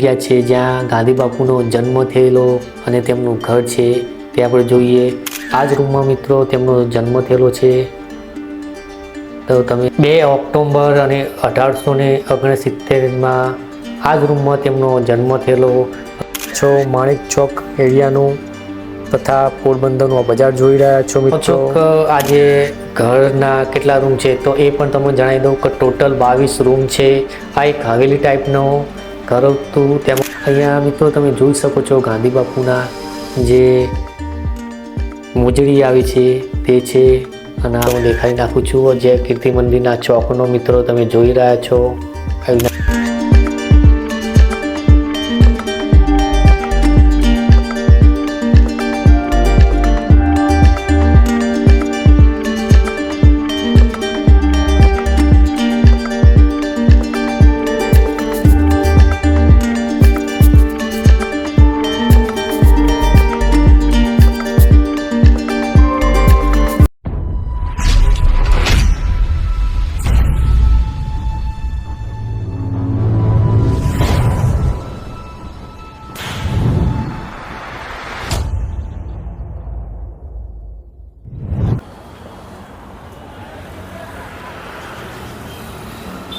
જગ્યા છે જ્યાં ગાંધી બાપુનો જન્મ થયેલો અને તેમનું ઘર છે તે આપણે જોઈએ। આ જ રૂમમાં મિત્રો તેમનો જન્મ થયેલો છે। તો તમે 2 ઓક્ટોબર અને 1869માં આ જ રૂમમાં તેમનો જન્મ થયેલો છો। માણેક ચોક એરિયાનું તથા પોરબંદરનું બજાર જોઈ રહ્યા છો મિત્રો। આજે ઘરના કેટલા રૂમ છે તો એ પણ તમને જણાવી દઉં કે ટોટલ 22 રૂમ છે। આ એક હવેલી ટાઈપનો ઘર હતું। તેમાં અહીંયા મિત્રો તમે જોઈ શકો છો ગાંધી બાપુના જે મોજડી આવી છે તે છે। અને હું દેખાડી નાખું છું જે કીર્તિ મંદિરના ચોકનો મિત્રો તમે જોઈ રહ્યા છો।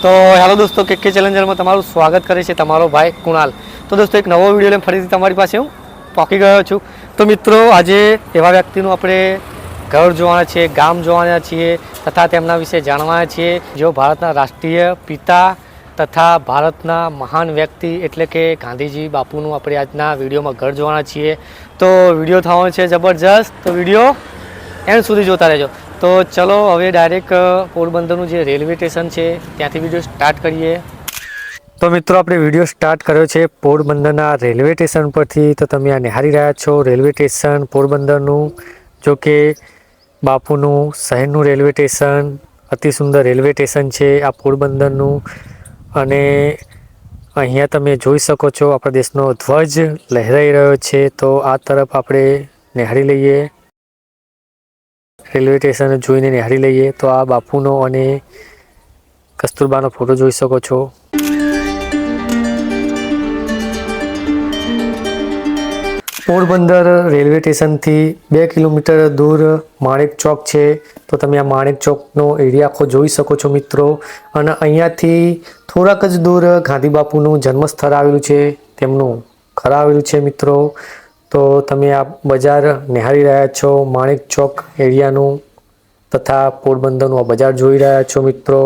તો હેલો દોસ્તો, કે ચેલેન્જરમાં તમારું સ્વાગત કરે છે તમારો ભાઈ કુણાલ। તો દોસ્તો એક નવો વિડીયો લઈને ફરીથી તમારી પાસે હું પહોંચી ગયો છું। તો મિત્રો આજે એવા વ્યક્તિનું આપણે ઘર જોવાના છીએ, ગામ જોવાના છીએ તથા તેમના વિશે જાણવાના છીએ જેઓ ભારતના રાષ્ટ્રીય પિતા તથા ભારતના મહાન વ્યક્તિ એટલે કે ગાંધીજી બાપુનું આપણે આજના વિડીયોમાં ઘર જોવાના છીએ। તો વિડીયો થવાનો છે જબરજસ્ત, તો વિડીયો એન્ડ સુધી જોતા રહેજો। તો ચલો હવે ડાયરેક્ટ પોરબંદરનું જે રેલવે સ્ટેશન છે ત્યાંથી વિડીયો સ્ટાર્ટ કરીએ। તો મિત્રો આપણે વિડીયો સ્ટાર્ટ કર્યો છે પોરબંદરના રેલવે સ્ટેશન પરથી। તો તમે આ નિહાળી રહ્યા છો રેલવે સ્ટેશન પોરબંદરનું, જો કે બાપુનું શહેરનું રેલવે સ્ટેશન, અતિ સુંદર રેલવે સ્ટેશન છે આ પોરબંદરનું। અને અહીંયા તમે જોઈ શકો છો આપણા દેશનો ધ્વજ લહેરાઈ રહ્યો છે। તો આ તરફ આપણે નિહાળી લઈએ, રેલવે સ્ટેશન જોઈને નિહાળી લઈએ। તો આ બાપુનો અને કસ્તુરબાનો ફોટો જોઈ શકો છો। પોરબંદર રેલવે સ્ટેશનથી 2 કિલોમીટર દૂર માણેક ચોક છે। તો તમે આ માણેક ચોકનો એરિયા આખો જોઈ શકો છો મિત્રો। અને અહીંયાથી થોડાક જ દૂર ગાંધી બાપુનું જન્મસ્થળ આવેલું છે, તેમનું ઘર આવેલું છે મિત્રો। તો તમે આ બજાર નિહાળી રહ્યા છો માણેક ચોક એરિયાનું તથા પોરબંદરનું આ બજાર જોઈ રહ્યા છો મિત્રો।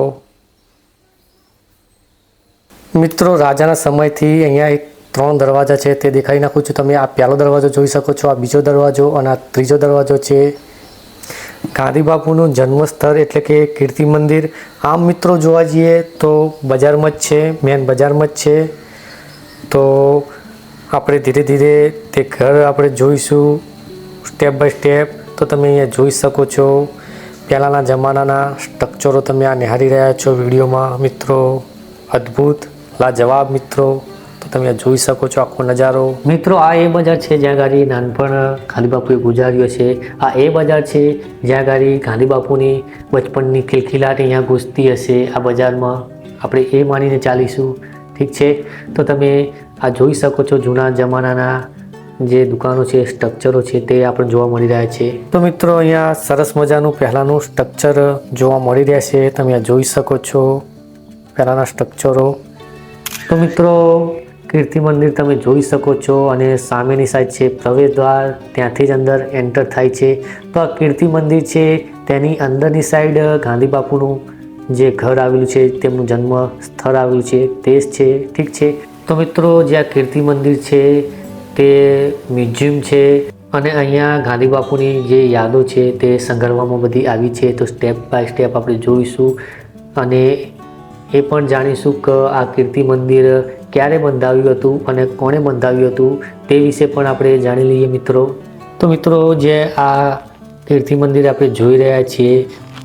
મિત્રો રાજાના સમયથી અહીંયા એક 3 દરવાજા છે તે દેખાડી નાખું છું। તમે આ પહેલો દરવાજો જોઈ શકો છો, આ બીજો દરવાજો અને આ ત્રીજો દરવાજો છે। ગાંધી બાપુનું જન્મસ્થળ એટલે કે કીર્તિ મંદિર આમ મિત્રો જોવા જઈએ તો બજારમાં જ છે, મેન બજારમાં જ છે। તો આપણે ધીરે ધીરે તે ઘર આપણે જોઈશું સ્ટેપ બાય સ્ટેપ। તો તમે અહીંયા જોઈ શકો છો પહેલાંના જમાનાના સ્ટ્રક્ચરો તમે આ નિહાળી રહ્યા છો વિડીયોમાં મિત્રો। અદ્ભુત લાજવાબ મિત્રો, તો તમે જોઈ શકો છો આખો નજારો। મિત્રો આ એ બજાર છે જ્યાં ગાડી નાનપણ ગાંધી બાપુએ ગુજાર્યો છે। આ એ બજાર છે જ્યાં ગાડી ગાંધી બાપુની બચપનની ખિલખિલાટ અહીંયા ઘૂસતી હશે આ બજારમાં, આપણે એ માનીને ચાલીશું, ઠીક છે। તો તમે આ જોઈ શકો છો જૂના જમાનાના જે દુકાનો છે, સ્ટ્રક્ચરો છે તે આપણે જોવા મળી રહ્યા છે। તો મિત્રો અહીંયા સરસ મજાનું પહેલાંનું સ્ટ્રક્ચર જોવા મળી રહ્યા છે, તમે આ જોઈ શકો છો પહેલાંના સ્ટ્રક્ચરો। તો મિત્રો કીર્તિ મંદિર તમે જોઈ શકો છો અને સામેની સાઈડ છે પ્રવેશ દ્વાર, ત્યાંથી જ અંદર એન્ટર થાય છે। તો આ કીર્તિ મંદિર છે તેની અંદરની સાઈડ ગાંધી બાપુનું જે ઘર આવેલું છે, તેમનું જન્મ સ્થળ આવેલું છે તે જ છે, ઠીક છે। તો મિત્રો જે આ કીર્તિ મંદિર છે તે મ્યુઝિયમ છે અને અહીંયા ગાંધી બાપુની જે યાદો છે તે સંગ્રહવામાં બધી આવી છે। તો સ્ટેપ બાય સ્ટેપ આપણે જોઈશું અને એ પણ જાણીશું કે આ કીર્તિ મંદિર ક્યારે બંધાવ્યું હતું અને કોણે બંધાવ્યું હતું તે વિશે પણ આપણે જાણી લઈએ મિત્રો। તો મિત્રો જે આ કીર્તિ મંદિર આપણે જોઈ રહ્યા છીએ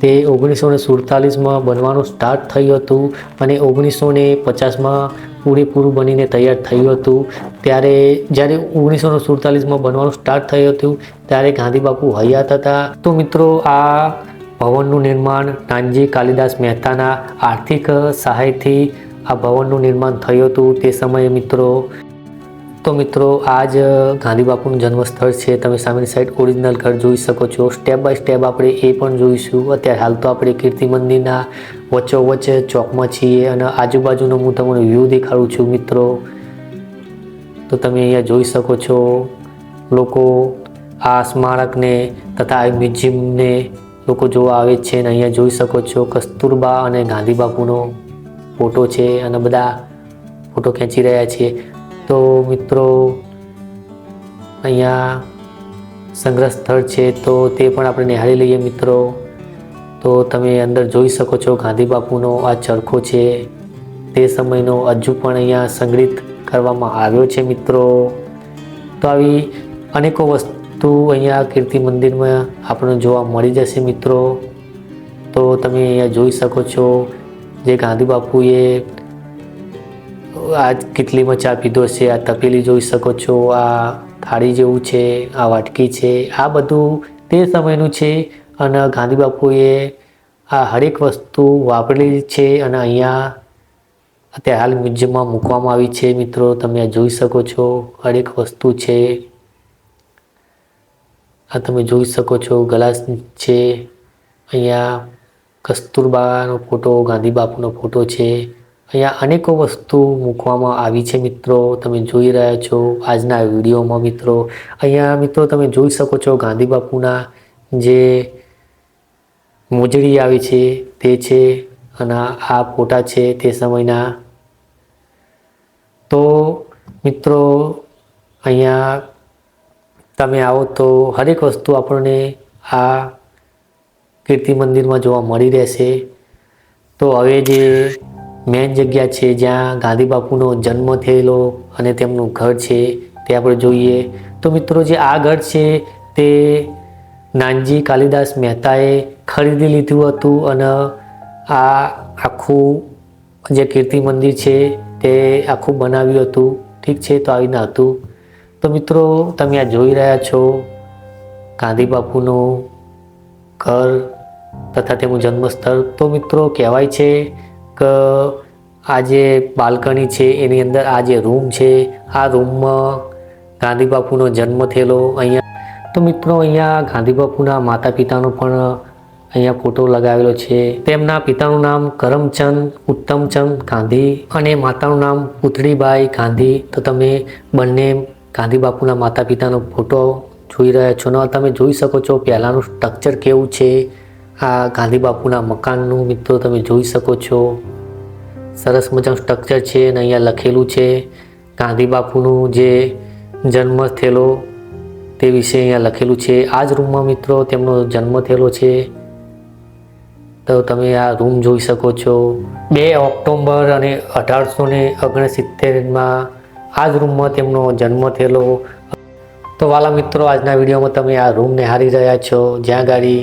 તે 1947માં બનવાનું સ્ટાર્ટ થયું હતું અને 1950માં પૂરેપૂરું બનીને તૈયાર થયું હતું। ત્યારે જ્યારે 1947માં બનવાનું સ્ટાર્ટ થયું હતું ત્યારે ગાંધી બાપુ હયાત હતા। તો મિત્રો આ ભવનનું નિર્માણ નાનજી કાલિદાસ મહેતાના આર્થિક સહાયથી આ ભવનનું નિર્માણ થયું હતું તે સમયે મિત્રો. તો મિત્રો આ જ ગાંધી બાપુનું જન્મસ્થળ છે. તમે સામેની સાઈડ ઓરિજિનલ ઘર જોઈ શકો છો. સ્ટેપ બાય સ્ટેપ આપણે એ પણ જોઈશું. અત્યારે હાલ તો આપણે કીર્તિ મંદિરના વચ્ચોવચ્ચ ચોકમાં છીએ અને આજુબાજુનો હું તમને વ્યૂ દેખાડું છું મિત્રો. તો તમે અહીંયા જોઈ શકો છો લોકો આ સ્મારકને તથા આ મ્યુઝિયમને લોકો જોવા આવે છે. અને અહીંયા જોઈ શકો છો કસ્તુરબા અને ગાંધી બાપુનો ફોટો છે અને બધા ફોટો ખેંચી રહ્યા છે. તો મિત્રો અહીંયા સંગ્રહ સ્થળ છે તો તે પણ આપણે નિહાળી લઈએ મિત્રો. તો તમે અંદર જોઈ શકો છો ગાંધી બાપુનો આ ચરખો છે તે સમયનો હજુ પણ અહીંયા સંગ્રહિત કરવામાં આવ્યો છે મિત્રો. તો આવી અનેકો વસ્તુ અહીંયા કીર્તિ મંદિરમાં આપણને જોવા મળી જશે મિત્રો. તો તમે અહીંયા જોઈ શકો છો જે ગાંધી બાપુએ આ કેટલીમાં ચા પીધો છે. આ તપેલી જોઈ શકો છો, આ થાળી જેવું છે, આ વાટકી છે, આ બધું તે સમયનું છે અને ગાંધી બાપુએ આ હરેક વસ્તુ વાપરેલી છે અને અહીંયા અત્યારે હાલ મ્યુઝિયમમાં મૂકવામાં આવી છે મિત્રો. તમે આ જોઈ શકો છો હરેક વસ્તુ છે. આ તમે જોઈ શકો છો ગ્લાસ છે, અહીંયા કસ્તુરબાનો ફોટો, ગાંધી બાપુનો ફોટો છે. અહીંયા અનેકો વસ્તુ મૂકવામાં આવી છે મિત્રો. તમે જોઈ રહ્યા છો આજના વિડીયોમાં મિત્રો. અહીંયા મિત્રો તમે જોઈ શકો છો ગાંધી બાપુના જે મોજડી આવી છે તે છે અને આ ફોટા છે તે સમયના. તો મિત્રો અહીંયા તમે આવો તો હરેક વસ્તુ આપણને આ કીર્તિ મંદિરમાં જોવા મળી રહેશે. તો હવે જે મેન જગ્યા છે જ્યાં ગાંધી બાપુનો જન્મ થયેલો અને તેમનું ઘર છે તે આપણે જોઈએ. તો મિત્રો જે આ ઘર છે તે નાનજી કાલિદાસ મહેતાએ ખરીદી લીધું હતું અને આ આખું જે કીર્તિ મંદિર છે તે આખું બનાવ્યું હતું. ઠીક છે, તો આવી ના હતું. તો મિત્રો તમે આ જોઈ રહ્યા છો ગાંધી બાપુનું ઘર તથા તેમનું જન્મસ્થળ. તો મિત્રો કહેવાય છે કે આ જે બાલ્કની છે એની અંદર આ જે રૂમ છે આ રૂમમાં ગાંધી બાપુનો જન્મ થયેલો. અહીંયા તો મિત્રો અહીંયા ગાંધી બાપુના માતા પિતાનો પણ અહીંયા ફોટો લગાવેલો છે. તેમના પિતાનું નામ કરમચંદ ઉત્તમચંદ ગાંધી અને માતાનું નામ પુતળીબાઈ ગાંધી. તો તમે બંને ગાંધી બાપુના માતા પિતાનો ફોટો જોઈ રહ્યા છો ને તમે જોઈ શકો છો પહેલાંનું સ્ટ્રક્ચર કેવું છે. આ ગાંધી બાપુના મકાનનું મિત્રો તમે જોઈ શકો છો. સરસ મજાનું સ્ટ્રક્ચર છે અને અહીંયા લખેલું છે ગાંધી બાપુનું જે જન્મ થયેલો તે વિશે અહીંયા લખેલું છે. આ જ રૂમમાં મિત્રો તેમનો જન્મ થયેલો છે. તો તમે આ રૂમ જોઈ શકો છો. 2 ઓક્ટોબર અને 1869માં આ જ રૂમમાં તેમનો જન્મ થયેલો. તો વાલા મિત્રો આજના વિડીયોમાં તમે આ રૂમ નિહાળી રહ્યા છો જ્યાં ગાડી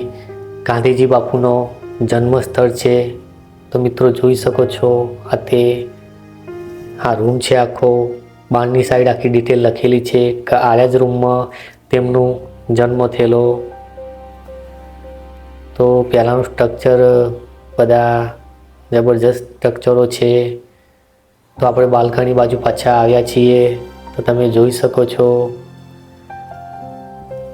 ગાંધીજી બાપુનો જન્મ સ્થળ છે. તો મિત્રો જોઈ શકો છો આ તે આ રૂમ છે આખો. બહારની સાઈડ આખી ડિટેલ લખેલી છે કે આ જ રૂમમાં તેમનું જન્મ થયેલો. તો પહેલાંનું સ્ટ્રક્ચર બધા જબરજસ્ત સ્ટ્રક્ચરો છે. તો આપણે બાલ્કની બાજુ પાછા આવ્યા છીએ. તો તમે જોઈ શકો છો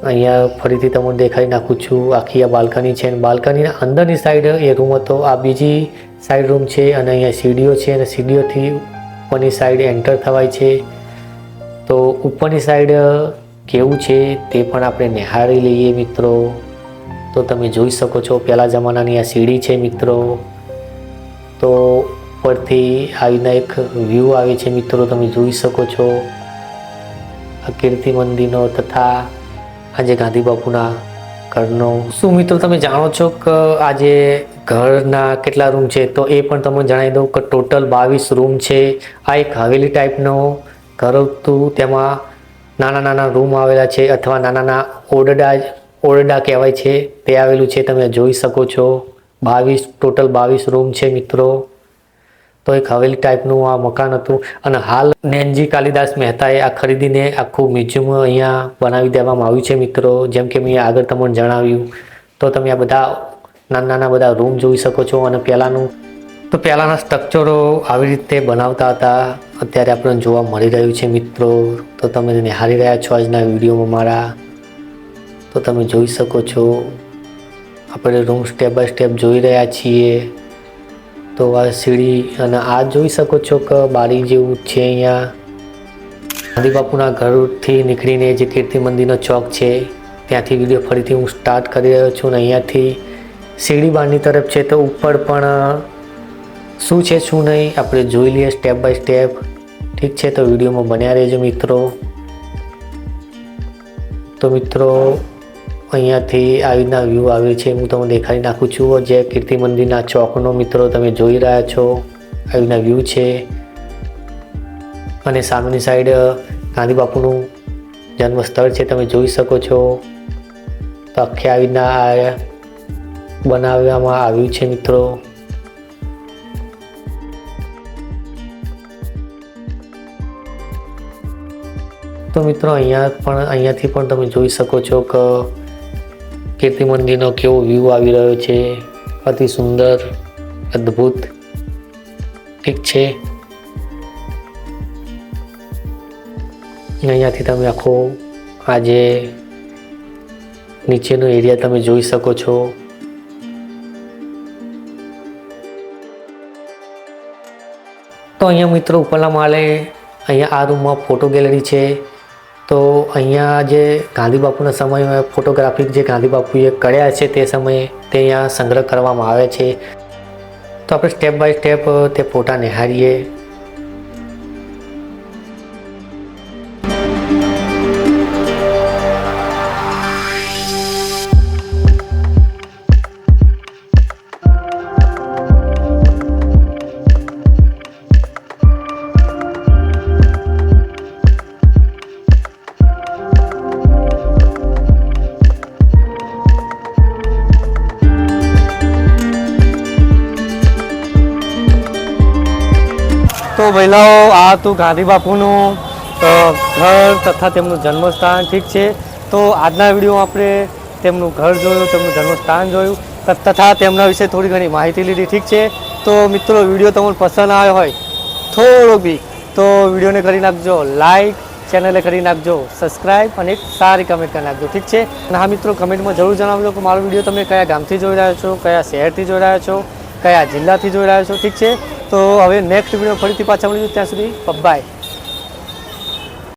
અહીંયા ફરીથી તમને દેખાડી નાખું છું આખી આ બાલ્કની છે અને બાલ્કનીના અંદરની સાઈડ એ રૂમ હતો. આ બીજી સાઈડ રૂમ છે અને અહીંયા સીડીઓ છે અને સીડીઓથી ઉપરની સાઈડ એન્ટર થવાય છે. તો ઉપરની સાઈડ કેવું છે તે પણ આપણે નિહાળી લઈએ મિત્રો. તો તમે જોઈ શકો છો પહેલા જમાનાની આ સીડી છે મિત્રો. તો ઉપરથી આવીને એક વ્યૂ આવે છે મિત્રો. તમે જોઈ શકો છો આ કીર્તિ મંદિરનો તથા આજે ગાંધી બાપુના ઘરનો. શું મિત્રો તમે જાણો છો કે આજે ઘરના કેટલા રૂમ છે? તો એ પણ તમને જણાવી દઉં કે ટોટલ 22 રૂમ છે. આ એક હવેલી ટાઈપનો ઘર હતું. તેમાં નાના નાના રૂમ આવેલા છે અથવા નાના ઓરડા કહેવાય છે તે આવેલું છે. તમે જોઈ શકો છો ટોટલ 22 રૂમ છે મિત્રો. તો એક હવેલી ટાઈપનું આ મકાન હતું અને હાલ નાનજી કાલિદાસ મહેતાએ આ ખરીદીને આખું મ્યુઝિયમ અહીંયા બનાવી દેવામાં આવ્યું છે મિત્રો. જેમ કે મેં આગળ તમને જણાવ્યું. તો તમે આ બધા નાના નાના બધા રૂમ જોઈ શકો છો અને પહેલાંનું તો પહેલાંના સ્ટ્રક્ચરો આવી રીતે બનાવતા હતા, અત્યારે આપણને જોવા મળી રહ્યું છે મિત્રો. તો તમે નિહાળી રહ્યા છો આજના વિડીયોમાં મારા. તો તમે જોઈ શકો છો આપણે રૂમ સ્ટેપ બાય સ્ટેપ જોઈ રહ્યા છીએ. તો આ સીડી અને આ જોઈ શકો છો કે બારી જેવું છે. અહીંયા ગાંધી બાપુના ઘરથી નીકળીને જે કીર્તિ મંદિરનો ચોક છે ત્યાંથી વિડીયો ફરીથી હું સ્ટાર્ટ કરી રહ્યો છું. અને અહીંયાથી સીડી બહારની તરફ છે. તો ઉપર પણ શું છે શું નહીં આપણે જોઈ લઈએ સ્ટેપ બાય સ્ટેપ. ઠીક છે, તો વિડીયોમાં બન્યા રહેજો મિત્રો. તો મિત્રો અહીંયાથી આવી રીતના વ્યૂ આવે છે, હું તમને દેખાડી નાખું છું. જે કીર્તિ મંદિરના ચોકનો મિત્રો તમે જોઈ રહ્યા છો આવી રીતના વ્યૂ છે. અને સામેની સાઈડ ગાંધી બાપુનું જન્મસ્થળ છે, તમે જોઈ શકો છો. તો આખી આવી રીતના બનાવવામાં આવ્યું છે મિત્રો. તો મિત્રો અહીંયાથી પણ તમે જોઈ શકો છો કે કીર્તિ મંદિરનો કેવો વ્યૂ આવી રહ્યો છે. અતિ સુંદર, અદ્ભુત. ઠીક છે, અહીંયાથી તમે આખો આજે નીચેનો એરિયા તમે જોઈ શકો છો. તો અહીંયા મિત્રો ઉપરના માળે અહીંયા આ રૂમમાં ફોટો ગેલેરી છે. તો અહીંયા જે ગાંધી બાપુના સમયમાં ફોટોગ્રાફિક જે ગાંધી બાપુએ કર્યા છે તે સમયે તે અહીંયા સંગ્રહ કરવામાં આવે છે. તો આપણે સ્ટેપ બાય સ્ટેપ તે ફોટા નિહાળીએ. તો મહિલાઓ આ હતું ગાંધી બાપુનું ઘર તથા તેમનું જન્મસ્થાન. ઠીક છે, તો આજના વિડીયોમાં આપણે તેમનું ઘર જોયું, તેમનું જન્મસ્થાન જોયું તથા તેમના વિશે થોડી ઘણી માહિતી લીધી. ઠીક છે, તો મિત્રો વિડીયો તમને પસંદ આવ્યો હોય થોડો બી તો વિડીયોને કરી નાખજો લાઈક, ચેનલે કરી નાખજો સબસ્ક્રાઈબ અને એક સારી કમેન્ટ કરી નાખજો. ઠીક છે, અને હા મિત્રો કમેન્ટમાં જરૂર જણાવજો કે મારો વિડીયો તમે કયા ગામથી જોઈ રહ્યા છો, કયા શહેરથી જોઈ રહ્યા છો, કયા જિલ્લાથી જોઈ રહ્યા છો. ઠીક છે, તો હવે નેક્સ્ટ વિડીયો ફરીથી પાછા મળીશું. ત્યાં સુધી બાય.